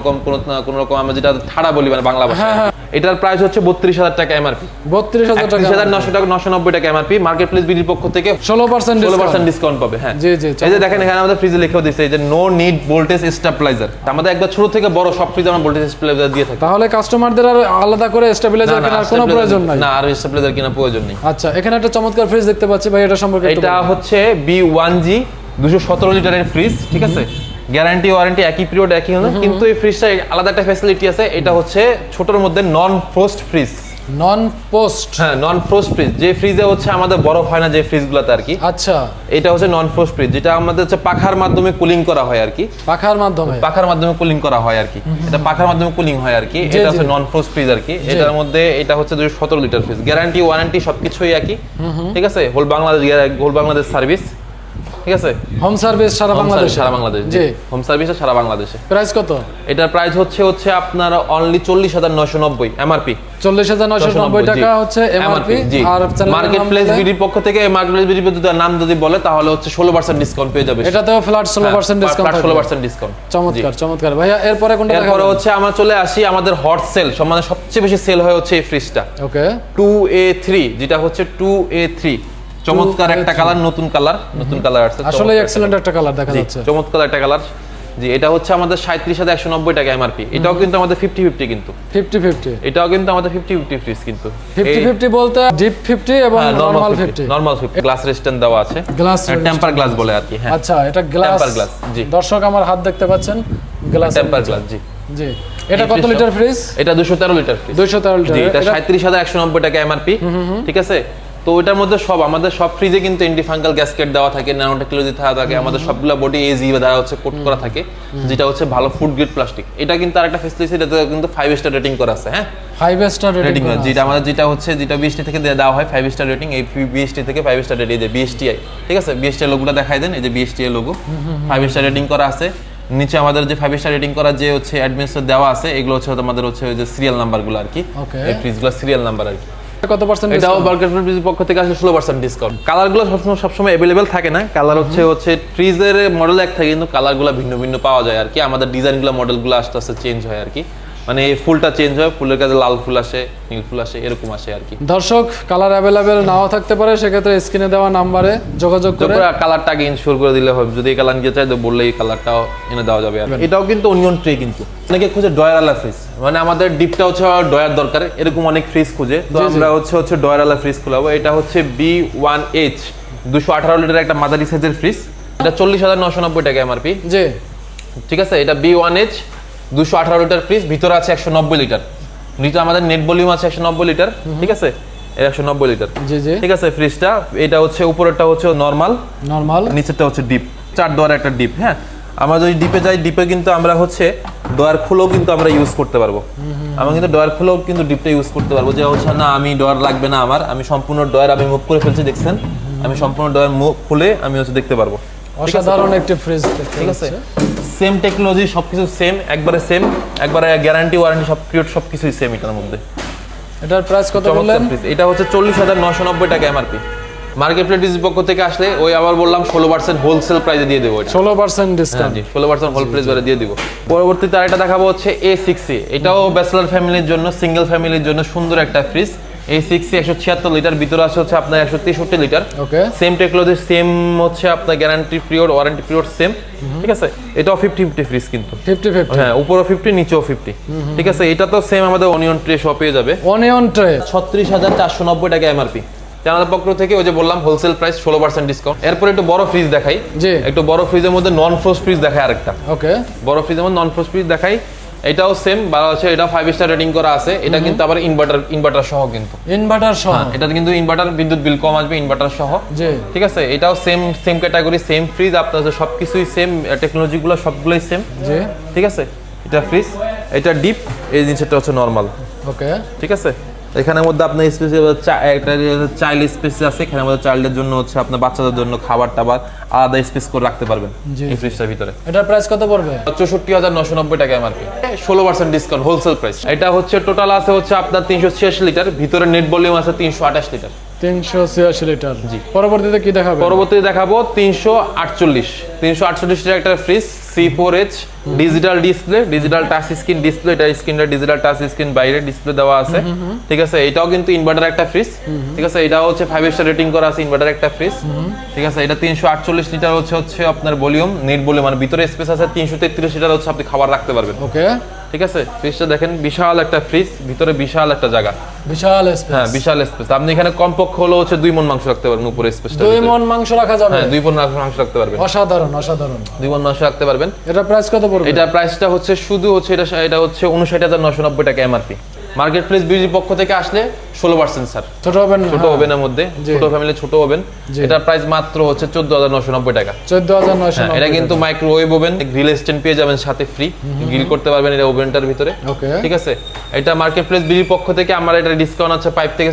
রকম আমরা যেটা ঠাড়া বলি মানে বাংলা ভাষায়, এটার প্রাইস হচ্ছে 32,000 টাকা এমআরপি, 32,990 টাকা এমআরপি। মার্কেট প্লেস বিডির পক্ষ থেকে 16% ডিসকাউন্ট পাবে। হ্যাঁ জি জি, এই যে দেখেন এখানে আমাদের ফ্রিজে লেখাও দিয়েছে এই যে নো নিড ভোল্টেজ স্টেবিলাইজার। আমাদের একবার ছোট থেকে বড় সব ফ্রিজে আমরা ভোল্টেজ স্টেবিলাইজার দিয়ে থাকি। তাহলে কাস্টমারদের আর আলাদা করে স্টেবিলাইজার কেনার কোনো প্রয়োজন নাই? না, আর স্টেবিলাইজার কেনার প্রয়োজন নেই। আচ্ছা, এখানে একটা চমৎকার ফ্রিজ দেখতে পাচ্ছি ভাই, এটা সম্পর্কে এটা হচ্ছে B1G 217 লিটারের ফ্রিজ। ঠিক আছে, গ্যারান্টি ওয়ারেন্টি একই পিরিয়ড একই হলো, কিন্তু এই ফ্রিজটা আলাদা একটা ফ্যাসিলিটি আছে। এটা হচ্ছে ছোটর মধ্যে নন ফ্রোস্ট ফ্রিজ। নন ফ্রোস্ট? হ্যাঁ, নন ফ্রোস্ট ফ্রিজ, যে ফ্রিজে হচ্ছে আমাদের বরফ হয় না যে ফ্রিজগুলোতে আর কি। আচ্ছা, এটা হচ্ছে নন ফ্রোস্ট ফ্রিজ, যেটা আমাদের হচ্ছে পাখার মাধ্যমে কুলিং করা হয় আর কি। পাখার মাধ্যমে কুলিং করা হয় আর কি। এটা পাখার মাধ্যমে কুলিং হয় আর কি। এটা হচ্ছে নন ফ্রোস্ট ফ্রিজ আর কি। এটার মধ্যে এটা হচ্ছে 217 লিটার ফ্রিজ, গ্যারান্টি ওয়ারেন্টি সবকিছুই একই। ঠিক আছে, হোল বাংলাদেশ সার্ভিস। ঠিক আছে হোম সার্ভিস সারা Home বাংলাদেশে? service সারা বাংলাদেশে, জি। হোম সার্ভিসে সারা বাংলাদেশে। প্রাইস কত? এটার প্রাইস হচ্ছে আপনার অনলি 40,990 এমআরপি। 40,990 টাকা হচ্ছে এমআরপি। জি। আর মার্কেট প্লেস বিডির পক্ষ থেকে মার্কেট প্লেস বিডি যদি নাম যদি বলে তাহলে হচ্ছে 16% ডিসকাউন্ট পেয়ে যাবে। এটাতেও ফ্ল্যাট 16% ডিসকাউন্ট থাকবে। 16% ডিসকাউন্ট। চমৎকার চমৎকার ভাইয়া। এরপরে কোনটা দেখাবো? এরপরে হচ্ছে আমরা চলে আসি আমাদের হট সেল, মানে সবচেয়ে বেশি সেল হয় হচ্ছে এই ফ্রিজটা ওকে 2A3, যেটা হচ্ছে 2A3। চমৎকার একটা কালার, নতুন কালার আসছে, আসলে এক্সেলেন্ট একটা কালার দেখা জি, যাচ্ছে। চমৎকার একটা কালার। জি, এটা হচ্ছে আমাদের 37,190 টাকা এমআরপি। এটাও কিন্তু আমাদের 50-50 কিন্তু 50-50 এটাও কিন্তু আমাদের 50-50 ফ্রিজ কিন্তু 50-50 বলতে ডিপ 50 এবং নরমাল 50। নরমাল 50 গ্লাস রেস্টেন্ট দেওয়া আছে, গ্লাস টেম্পার গ্লাস বলে আর কি। হ্যাঁ, আচ্ছা, এটা গ্লাস টেম্পার গ্লাস। জি, দর্শক আমার হাত দেখতে পাচ্ছেন, গ্লাস টেম্পার গ্লাস। জি জি। এটা কত লিটার ফ্রিজ? এটা 213 লিটার ফ্রিজ। 213 লিটার। জি, এটা 37,190 টাকা এমআরপি। ঠিক আছে, তো ওটার মধ্যে আমাদের সব ফ্রিজে কিন্তু অ্যান্টিফাঙ্গাল গ্যাসকেট দেওয়া থাকে, ন্যানো টেকনোলজি থাকে, আমাদের সবগুলো বডি এজি দ্বারা হচ্ছে কোট করা থাকে, যেটা হচ্ছে ভালো ফুড গ্রেড প্লাস্টিক। এটা কিন্তু আরেকটা ফেসিলিটি, এটাতে কিন্তু 5 স্টার রেটিং করা আছে। হ্যাঁ, 5 স্টার রেটিং। যেটা হচ্ছে BST থেকে দেওয়া হয় 5 স্টার রেটিং। এই BST থেকে 5 স্টার রেটিং, এই যে BSTI, ঠিক আছে, BSTI লোগোটা দেখাই দেন, এই যে BSTI লোগো, 5 স্টার রেটিং করা আছে। নিচে আমাদের যে 5 স্টার রেটিং করা যে হচ্ছে অ্যাডমিনিস্ট্রেটর দেওয়া আছে, এগুলো হচ্ছে আমাদের হচ্ছে ওই যে সিরিয়াল নাম্বারগুলো আর কি, এই ফ্রিজগুলো সিরিয়াল নাম্বার আর কি। কত পার্সেন্ট? এটাও মার্কেট প্লেসের পক্ষ থেকে আসলে 16% ডিসকাউন্ট। কালারগুলো সবসময় अवेलेबल থাকে না, কালার হচ্ছে ফ্রিজের মডেল এক থাকে, কিন্তু কালারগুলো ভিন্ন ভিন্ন পাওয়া যায় আর কি। আমাদের ডিজাইনগুলো মডেলগুলো আস্তে আস্তে চেঞ্জ হয় আর কি, মানে ফুলটা চেঞ্জ হয়, ফুলের কাছে লাল ফুল আসে, নীল ফুল আসে, এরকম আসে আর কি। দর্শক, কালার अवेलेबल নাও থাকতে পারে, সেক্ষেত্রে স্ক্রিনে দেওয়া নম্বরে যোগাযোগ করে কালারটা আগে ইনশিওর করে দিলে হবে। যদি এই কালার নিতে চাই তো বললে এই কালারটাও এনে দেওয়া যাবে। আর এটাও কিন্তু অনিয়ন ট্রে কিন্তু অনেকে খুঁজে ডয়ারওয়ালা ফ্রিজ, মানে আমাদের ডিপটা হচ্ছে ডয়ার দরকার, এরকম অনেক ফ্রিজ খুঁজে, তো আমরা হচ্ছে ডয়ারওয়ালা ফ্রিজ খোলাবো। এটা হচ্ছে B1H 218 লিটার একটা মাদারি সাইজের ফ্রিজ। এটা 40,990 টাকা এমআরপি। জি, ঠিক আছে, এটা B1H 218 লিটার ফ্রিজ, ভিতরে আছে 190 লিটার, নিচে আমাদের নেট ভলিউম আছে 190 লিটার। ঠিক আছে, 190 লিটার। জি জি, ঠিক আছে, ফ্রিজটা এটা হচ্ছে উপরেরটা হচ্ছে নরমাল, নিচেরটা হচ্ছে ডিপ, 4 ডোয়ার একটা ডিপ। হ্যাঁ, আমরা যদি ডিপে যাই, ডিপে কিন্তু আমরা হচ্ছে ডোয়ার খুলেও কিন্তু আমরা ইউজ করতে পারবো। আমরা কিন্তু ডোয়ার খুলেও কিন্তু ডিপটা ইউজ করতে পারবো, যে হচ্ছে না আমি ডোয়ার লাগবে না আমার, আমি সম্পূর্ণ ডোয়ার আমি মুভ করে ফেলছি, দেখছেন আমি সম্পূর্ণ ডোয়ার মুভ খুলে আমি হচ্ছে দেখতে পারবো। অসাধারণ একটি ফ্রিজ, ঠিক আছে, সেম টেকনোলজি, সবকিছু সেম, একবারে সেম, একবারে গ্যারান্টি ওয়ারেন্টি সব পিরিয়ড সবকিছুই সেম এটার মধ্যে। এটার প্রাইস কত বললেন? এটা হচ্ছে 40,990 টাকা এমআরপি। মার্কেট প্লেসের পক্ষ থেকে আসলে ওই আবার বললাম 16% হোলসেল প্রাইসে দিয়ে দেবো। 16% ডিসকাউন্ট। জি, 16% হোল প্রাইস বারে দিয়ে দিব। পরবর্তীতে আরেকটা দেখাবো হচ্ছে A6A। এটাও ব্যাচেলর ফ্যামিলির জন্য, সিঙ্গেল ফ্যামিলির জন্য সুন্দর একটা ফ্রিজ। A6A 176 লিটার, ভিতরে আছে হচ্ছে আপনার 163 লিটার। ওকে, সেম টেকনোলজি, সেম হচ্ছে আপনার guarantee period, warranty period same. ঠিক আছে, এটাও 50-50 ফ্রিজ কিন্তু 50-50। হ্যাঁ, উপরও 50, নিচেও 50। ঠিক আছে, এটা তো সেম আমাদের অনিয়ন ট্রে সহ পেয়ে যাবে। অনিয়ন ট্রে 36,490 টাকা এমআরপি। আমাদের পক্ষ থেকে ওই যে বললাম হোলসেল প্রাইস 16% ডিসকাউন্ট। এরপর একটু বড় ফ্রিজ দেখাই। জি, একটু বড় ফ্রিজের মধ্যে নন ফ্রোস্ট ফ্রিজ দেখাই আরেকটা। ওকে, বড় ফ্রিজের মধ্যে নন ফ্রোস্ট ফ্রিজ দেখাই। এটাও সেম, আছে, এটা 5 স্টার রেটিং করা আছে। এটা কিন্তু আবার ইনভার্টার সহ কিন্তু, ইনভার্টার সহ। এটা কিন্তু ইনভার্টার, বিদ্যুৎ বিল কম আসবে ইনভার্টার সহ। জি, ঠিক আছে, এটাও সেম ক্যাটাগরি, সেম ফ্রিজ, আপনার সবকিছুই সেম, টেকনোলজিগুলো সবগুলোই সেম। জি, ঠিক আছে, এটা ফ্রিজ, এটা ডিপ, এই জিনিসটা হচ্ছে নরমাল। ওকে, ঠিক আছে, এখানের মধ্যে আপনার স্পেস একটা চাইল্ড স্পেস আছে, এখানের মধ্যে চাইল্ডের জন্য হচ্ছে আপনার বাচ্চাদের জন্য খাবার টাবার আলাদা স্পেস করে রাখতে পারবেন এই ফ্রিজটার ভিতরে। এটার প্রাইস কত পড়বে? 64,990 টাকা এমআরপি, 16% ডিসকাউন্ট হোলসেল প্রাইস। এটা হচ্ছে টোটাল আছে হচ্ছে আপনার 386 লিটার, ভিতরে নেট ভলিউম আছে 328 লিটার। 386 লিটার। জি, পরবর্তীতে কি দেখাবো? পরবর্তীতে দেখাবো 348 লিটার একটা fridge, C4H digital display, digital touch screen display. এটা স্ক্রিনটা ডিজিটাল টাচ স্ক্রিন, বাইরে ডিসপ্লে দেওয়া আছে। ঠিক আছে, এটাও কিন্তু ইনভার্টার একটা ফ্রিজ। ঠিক আছে, এটাও হচ্ছে 5 স্টার রেটিং করা আছে, ইনভার্টার একটা ফ্রিজ। ঠিক আছে, এটা 348 লিটার হচ্ছে আপনার ভলিউম, নেট ভলিউম, মানে ভিতরে স্পেস আছে 333 লিটার হচ্ছে আপনি খাবার রাখতে পারবেন। ওকে, ঠিক আছে, ফ্রিজটা দেখেন, বিশাল একটা ফ্রিজ, ভিতরে বিশাল একটা জায়গা, বিশাল স্পেস। হ্যাঁ বিশাল স্পেস। আপনি এখানে কমপক্ষে হলো হচ্ছে 2 মণ মাংস রাখতে পারবেন উপরে স্পেসটা। 2 মণ মাংস রাখা যাবে? হ্যাঁ, 2 মণ মাংস রাখতে পারবেন। অসাধারণ, অসাধারণ। 2 মণ মাংস রাখতে পারবেন। এটা প্রাইস কত পড়বে? এটা প্রাইসটা হচ্ছে শুধু হচ্ছে এটা হচ্ছে 59,990 টাকা এমআরপি। মার্কেট প্লেস বিউটির পক্ষ থেকে আসলে 16% স্যার। ছোট ওভেন, ছোট ওভেনের মধ্যে, ছোট ফ্যামিলি ছোট ওভেন। এটার প্রাইস মাত্র হচ্ছে 14,990 টাকা। 14,990। এটা কিন্তু মাইক্রোওয়েভ ওভেন, গ্রিল স্ট্যান্ড পেয়ে যাবেন সাথে ফ্রি, গ্রিল করতে পারবেন এটা ওভেনটার ভিতরে। ওকে, ঠিক আছে, এটা মার্কেট প্লেস বিউটির পক্ষ থেকে আমরা এটা ডিসকাউন্ট আছে 5 থেকে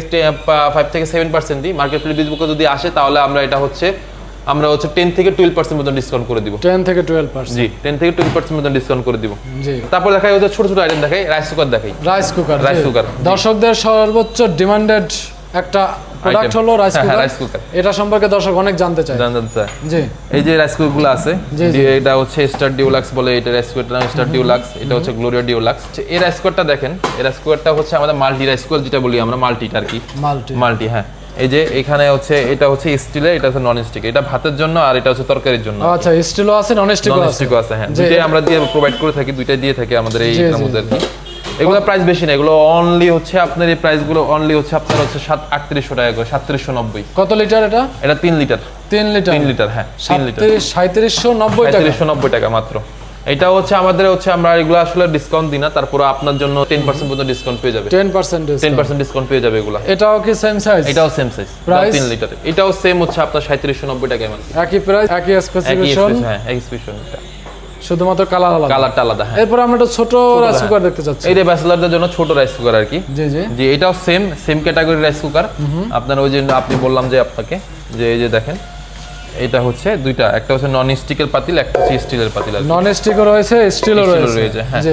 7%। মার্কেট প্লেস বিউটির পক্ষ যদি আসে তাহলে আমরা এটা হচ্ছে আমরা হচ্ছে 10 থেকে 12% মতো ডিসকাউন্ট করে দিব। 10 থেকে 12%। জি 10 থেকে 12% মতো ডিসকাউন্ট করে দিব। জি তারপর দেখাই হচ্ছে ছোট ছোট আইটেম দেখাই, রাইস কুকার দেখাই। রাইস কুকার, রাইস কুকার দর্শকদের সর্বোচ্চ ডিমান্ডেড একটা প্রোডাক্ট হলো রাইস কুকার। রাইস কুকার এটা সম্পর্কে দর্শক অনেক জানতে চায়। জি এই যে রাইস কুকার গুলো আছে, জি, যে এটা হচ্ছে স্টার ডিউলাক্স বলে, এটা রাইস কুকারটা নাম স্টার ডিউলাক্স, এটা হচ্ছে গ্লোরিয়া ডিউলাক্স। এই রাইস কুকারটা দেখেন, এই রাইস কুকারটা হচ্ছে আমাদের মাল্টি রাইস কুকার, যেটা বলি আমরা মাল্টিটা আর কি, মাল্টি। হ্যাঁ এই যে এখানে হচ্ছে এটা হচ্ছে স্টিলের, এটা হচ্ছে নন স্টিক, এটা ভাতের জন্য আর এটা হচ্ছে তরকারির জন্য। আচ্ছা স্টিলও আছে, নন স্টিকও আছে। হ্যাঁ দুইটাই আমরা দিয়ে প্রোভাইড করে থাকি, দুইটাই দিয়ে থাকি আমাদের এই মধ্যে আর কি। এগুলো প্রাইস বেশি না, এগুলো অনলি হচ্ছে আপনার এই প্রাইস গুলো অনলি হচ্ছে আপনার হচ্ছে 3800 টাকা করে, 3790। কত লিটার এটা? এটা 3 লিটার। 3 লিটার হ্যাঁ 3 লিটার 3790 টাকা। 3790 টাকা মাত্র। এটা হচ্ছে আমাদের হচ্ছে আমরা এগুলো আসলে ডিসকাউন্ট দিই না, তারপর আপনার জন্য 10% পর্যন্ত ডিসকাউন্ট পেয়ে যাবে। 10% ডিসকাউন্ট পেয়ে যাবে এগুলো। এটাও কি সেম সাইজ? এটাও সেম সাইজ, 3 লিটার। এটাও সেম হচ্ছে আপনার 3790 টাকা মাত্র। একই প্রাইস, একই স্পেসিফিকেশন। হ্যাঁ একই স্পেসিফিকেশন, এটা শুধুমাত্র কালারটা আলাদা। হ্যাঁ এরপর আমরা একটা ছোট রাইস কুকার দেখতে চাচ্ছি। এইটা ব্যাচেলরদের জন্য ছোট রাইস কুকার আর কি। জি জি জি এটাও সেম ক্যাটাগরি রাইস কুকার। আপনার ওই যে আপনি বললাম যে আপনাকে যে এই যে দেখেন, এটা হচ্ছে দুইটা, একটা হচ্ছে নন স্টিকের পাতিল, একটা হচ্ছে স্টিলের পাতিল। নন স্টিকও রয়েছে, স্টিলও রয়েছে। হ্যাঁ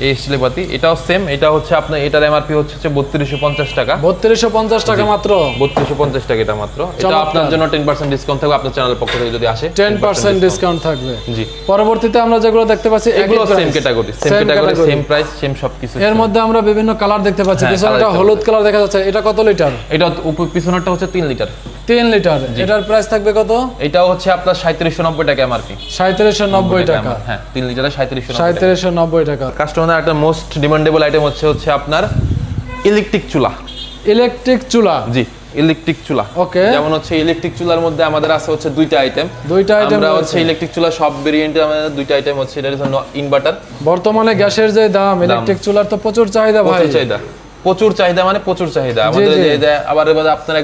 এই স্টিলের পাতি, এটাও সেম। এটা হচ্ছে আপনার এটার এমআরপি হচ্ছে 3250 টাকা। 3250 টাকা মাত্র। 3250 টাকা এটা মাত্র। এটা আপনার জন্য 10% ডিসকাউন্ট থাকবে আপনার চ্যানেলের পক্ষ থেকে যদি আসে, 10% ডিসকাউন্ট থাকবে। জি পরবর্তীতে আমরা যেগুলো দেখতে পাচ্ছি এগুলো same category, same price, same সবকিছু। এর মধ্যে আমরা বিভিন্ন কালার দেখতে পাচ্ছি। পিছনে একটা হলুদ কালার দেখা যাচ্ছে, এটা কত লিটার? এটা পিছনেরটা হচ্ছে 3 লিটার। 3 লিটার। এটার প্রাইস থাকবে কত? এটাও হচ্ছে আপনার 3790 টাকা এমআরপি। 3790 টাকা। হ্যাঁ 3 লিটারে 3790 টাকা। কাস্টমারদের একটা মোস্ট ডিমান্ডেবল আইটেম হচ্ছে আপনার ইলেকট্রিক চুলা। ইলেকট্রিক চুলা? জি ইলেকট্রিক চুলা। ওকে। যেমন হচ্ছে ইলেকট্রিক চুলার মধ্যে আমাদের আছে হচ্ছে দুইটা আইটেম। আমরা হচ্ছে ইলেকট্রিক চুলা সব ভেরিয়েন্টে আমাদের দুইটা আইটেম হচ্ছে, এটা হচ্ছে ইনভার্টার। বর্তমানে গ্যাসের যে দাম, ইলেকট্রিক চুলার তো প্রচুর চাহিদা ভাই। প্রচুর চাহিদা মানে প্রচুর চাহিদা আমাদের। আবার আপনার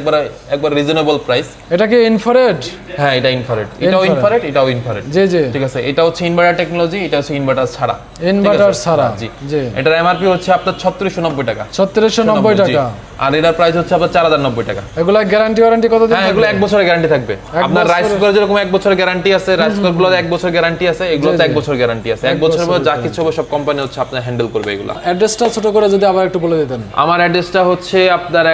একবার রিজনেবল প্রাইস। এটা কি ইনফ্রারেড? হ্যাঁ এটা ইনফ্রারেড, এটাও ইনফ্রারেড, এটাও ইনফ্রারেড। জি জি ঠিক আছে। এটা হচ্ছে ইনভার্টার টেকনোলজি, এটা হচ্ছে ইনভার্টার ছাড়া। ইনভার্টার ছাড়া। জি জি। এটার এমআরপি হচ্ছে আপনার 3690 টাকা। 3690 টাকা। আর এটার প্রাইস হচ্ছে আপনার 4090 টাকা। এগুলা গ্যারান্টি ওয়ারেন্টি কতদিন? হ্যাঁ এগুলো 1 বছরের গ্যারান্টি থাকবে। আপনার রাইস কুকার যেরকম 1 বছরের গ্যারান্টি আছে, রাইস কুকার গুলো 1 বছর গ্যারান্টি আছে, এগুলোতে 1 বছর গ্যারান্টি আছে। 1 বছরের পর যা কিছু হবে সব কোম্পানি হচ্ছে আপনার হ্যান্ডেল করবে এগুলো। অ্যাড্রেসটা ছোট করে যদি আবার একটু বলে দিতেন। আমার অ্যাড্রেসটা হচ্ছে আপনার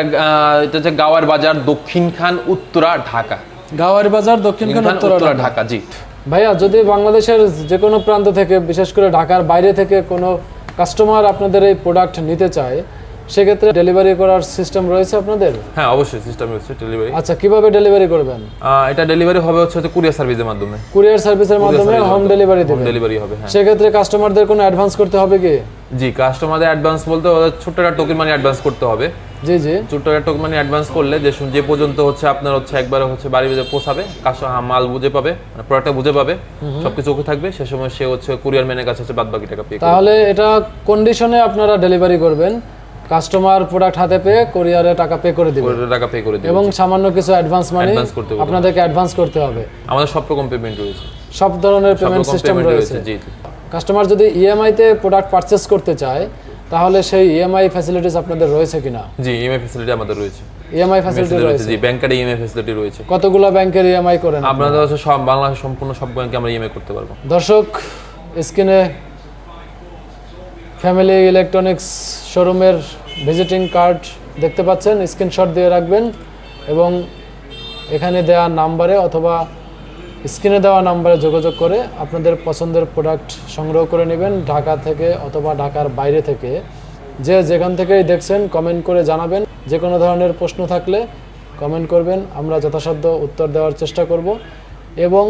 এটা হচ্ছে গাওয়ার বাজার, দক্ষিণখান, উত্তরা, ঢাকা। গাওয়ার বাজার, দক্ষিণখান, উত্তরা, ঢাকা। জি ভাইয়া, যদি বাংলাদেশের যে কোনো প্রান্ত থেকে, বিশেষ করে ঢাকার বাইরে থেকে কোনো কাস্টমার আপনাদের এই প্রোডাক্ট নিতে চায়, সেক্ষেত্রে ডেলিভারি করার সিস্টেম রয়েছে আপনাদের? হ্যাঁ অবশ্যই সিস্টেম রয়েছে ডেলিভারি। আচ্ছা কিভাবে ডেলিভারি করবেন? এটা ডেলিভারি হবে হচ্ছে কুরিয়ার সার্ভিসের মাধ্যমে। কুরিয়ার সার্ভিসের মাধ্যমে হোম ডেলিভারি দিবেন? ডেলিভারি হবে। হ্যাঁ সেক্ষেত্রে কাস্টমারদের কোনো অ্যাডভান্স করতে হবে কি? জি কাস্টমারদের অ্যাডভান্স বলতে ছোট্ট একটা টোকেন মানি অ্যাডভান্স করতে হবে। জি জি। ছোট্ট একটা টোকেন মানি অ্যাডভান্স করলে যে পর্যন্ত হচ্ছে আপনার হচ্ছে একবার হচ্ছে বাড়ি পৌঁছাবে, কাস্টমার মাল বুঝে পাবে, মানে প্রোডাক্টটা বুঝে পাবে, সবকিছু ওকে থাকবে, সে সময় সে হচ্ছে কুরিয়ার ম্যানের কাছে হচ্ছে বাদ বাকি টাকা পে করবে। তাহলে এটা কন্ডিশনে আপনারা ডেলিভারি করবেন, কাস্টমার প্রোডাক্ট হাতে পেয়ে কুরিয়ারে টাকা পে করে দিবেন, এবং সামান্য কিছু অ্যাডভান্স মানি আপনাদেরকে অ্যাডভান্স করতে হবে। আমাদের সব রকম পেমেন্ট রয়েছে, সব ধরনের পেমেন্ট সিস্টেম রয়েছে। জি। কাস্টমার যদি ইএমআই তে প্রোডাক্ট পারচেজ করতে চায়, তাহলে সেই ইএমআই ফ্যাসিলিটিস আপনাদের রয়েছে কিনা? জি ইএমআই ফ্যাসিলিটি আমাদের রয়েছে। ইএমআই ফ্যাসিলিটি রয়েছে? জি ব্যাংকের ইএমআই ফ্যাসিলিটি রয়েছে। কতগুলো ব্যাংকের ইএমআই করেন আপনাদের? হচ্ছে সব বাংলাদেশ সম্পূর্ণ সব ব্যাংকে আমরা ইএমআই করতে পারবো। দর্শক স্ক্রিনে ফ্যামিলি ইলেকট্রনিক্স শোরুমের ভিজিটিং কার্ড দেখতে পাচ্ছেন, স্ক্রিনশট দিয়ে রাখবেন এবং এখানে দেওয়া নাম্বারে অথবা স্ক্রিনে দেওয়া নাম্বারে যোগাযোগ করে আপনাদের পছন্দের প্রোডাক্ট সংগ্রহ করে নেবেন। ঢাকা থেকে অথবা ঢাকার বাইরে থেকে যেখান থেকেই দেখছেন কমেন্ট করে জানাবেন। যে কোনো ধরনের প্রশ্ন থাকলে কমেন্ট করবেন, আমরা যথাসাধ্য উত্তর দেওয়ার চেষ্টা করব। এবং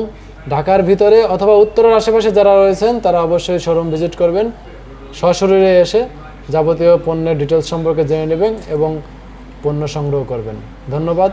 ঢাকার ভিতরে অথবা উত্তরের আশেপাশে যারা রয়েছেন তারা অবশ্যই শোরুম ভিজিট করবেন, সশরীরে এসে যাবতীয় পণ্যের ডিটেলস সম্পর্কে জেনে নেবেন এবং পণ্য সংগ্রহ করবেন। ধন্যবাদ।